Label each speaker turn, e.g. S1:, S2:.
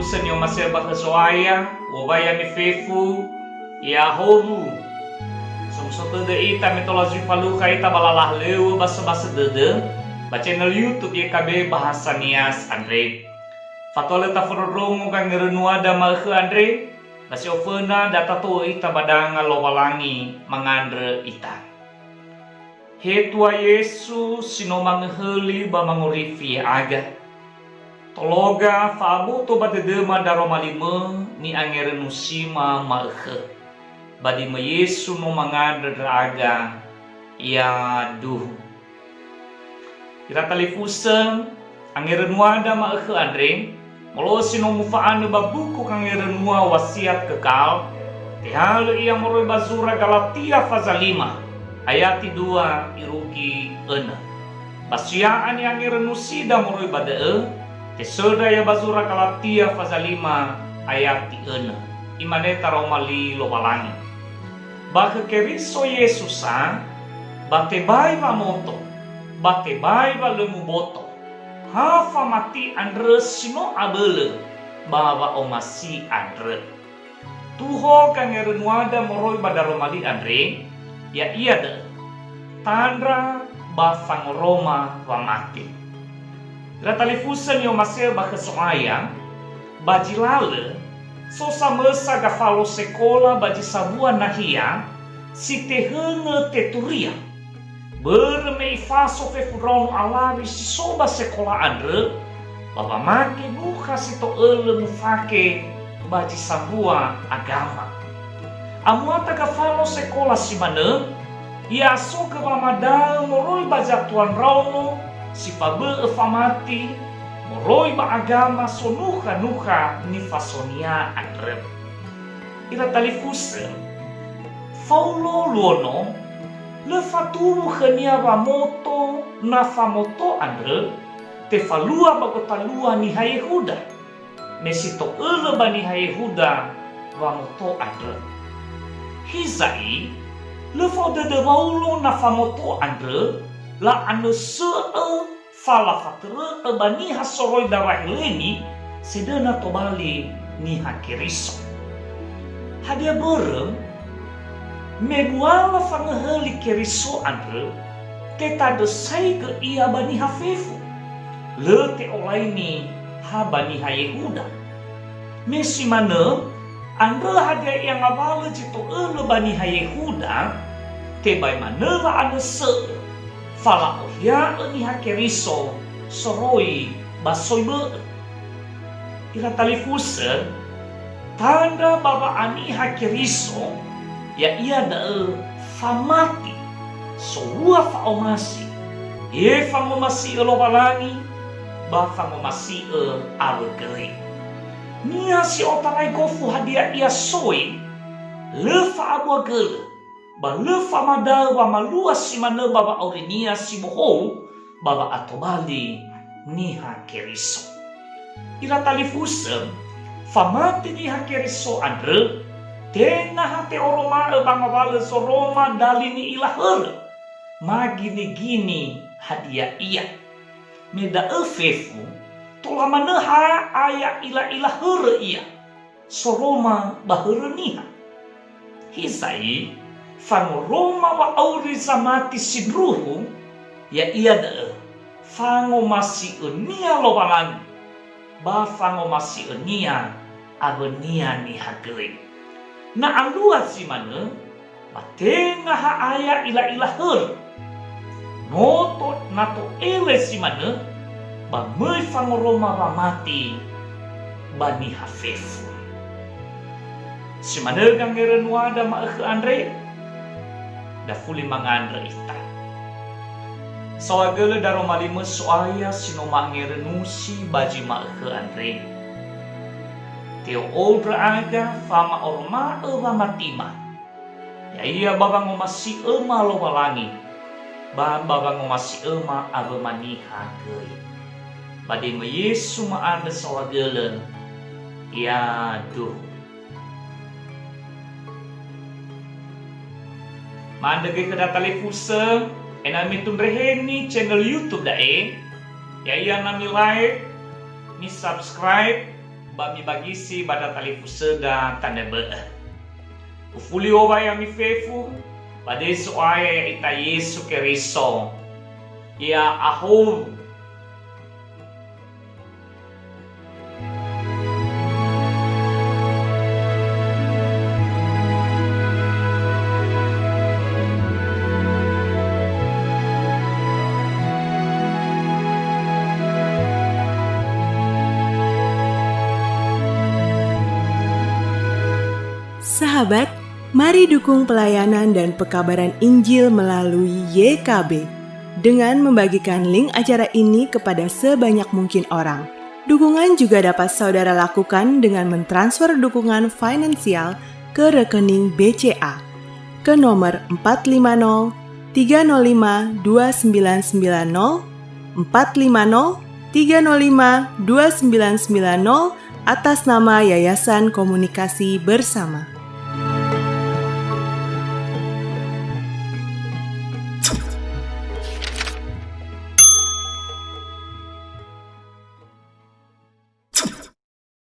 S1: talifusan yung maserba kasoaya, ubaya ni Fefu, Yahoru. Sumsoto de ita mitologi paluka ita balalah lewa basa-basa dede, ba channel YouTube ya KB Bahasa Nias Andre. Fatole ta forrongo kang ngerenuada malke Andre, basi ofena data to ita badanga lowalangi mangandre ita. Hetua Yesus sinomang heli ba mangurifi aga. Tologa fabu to badedema daromalime ni angerenusima malke. Badi me Yesu no mangandre aga ya duh. Ira talifusan angerenuada malke Andre. Molo sino mufaan ba buku kang ngerenua wasiat kekal. Tihal ia moroi bazura Galatia pasal 5 ayat 2 iruki 6. Basiaan yang ngerenusida moroi badee. Tesoda ya bazura Galatia pasal 5 ayat 6. Imane taromali lobalangi. Bake keriso Yesusa bate bai ba moto. Bate bai ba lemu boto. Hafa mati andre sino abele bawa omasi andre. Tuho kang ngerenuada moroi badaromali andre ya iya de tandra bafang Roma wa mati. Ratalifusan yo masel bakesoaya bajilale so samesa gafalo sekolah baji sabua nahia si tehene teturia. Bermei faso fefuronu alawi si soba sekolah andre baba make buka si to ele mufake baji sabua agama. Amuata gafalo sekolah si mana ia so ke mamadal moroi bajatuan rauno si fabe efamati moroi ba agama sonuka nuka ni fasonia andre. Ira talifusen faulo luono le fatumu khania ba moto na famoto andre te falua ba kotalua ni Yehuda mesito ele ba ni Yehuda wa moto andre. Hizai le faude de baulo na famoto andre la anu see fala fatre bani hasoroi darahileni sedena tobali ni hakiriso. Hadia berem mebuala fangeheli keriso andre teta desai ke ia bani hafefu le te olaini ha bani Yehuda mesi mana andre hadia yang awal jito ele bani Yehuda te bai mana la anu se fala ohya ni hakeriso soroi basoi be. Ira talifusen tanda baba ani hakeriso ya ia da famati soua faomasi ye famomasi elobalangi ba famomasi algeri nia si otarai gofu hadia ia soi le fa abua gele ba le famada wa malua si mana baba aurinia si bohou baba atobali niha keriso. Ira talifusem famati niha keriso andre tena hate oroma bangawale soroma dalini ilahur magini gini hadia iya meda efefu tolamana ha aya ilahur iya soroma bahurniha hisai fangoroma wa auri zamati sidruhu ya iya da fango masi unia lobalangi ba fango masi unia agonia ni hageri. Na aluat si mana batenga ha aya ilahur noto nato ele si mana ba mai fangoroma ba mati bani hafef si mana kang ngerenuada ma Andre da fuli mangandre ita sawagele daromalime soaya sinoma ngerenusi baji ma Andre teo odra aga fama orma ewa matima ya iya baba ngomasi ema lobalangi baba ngomasi ema aba maniha gei bade me Yesu ma anda sawagele ya duh manda ge kada talifusen enami tunreheni channel YouTube dae ya iya nami like ni subscribe bami bagisi bada tali fuseda tanda be. Ufuli oba ya mi fefu badeso aya ita Yesu Keriso. Ya ahou.
S2: Sahabat, mari dukung pelayanan dan pekabaran Injil melalui YKB dengan membagikan link acara ini kepada sebanyak mungkin orang. Dukungan juga dapat saudara lakukan dengan mentransfer dukungan finansial ke rekening BCA ke nomor 450 305 2990 450 305 2990 atas nama Yayasan Komunikasi Bersama.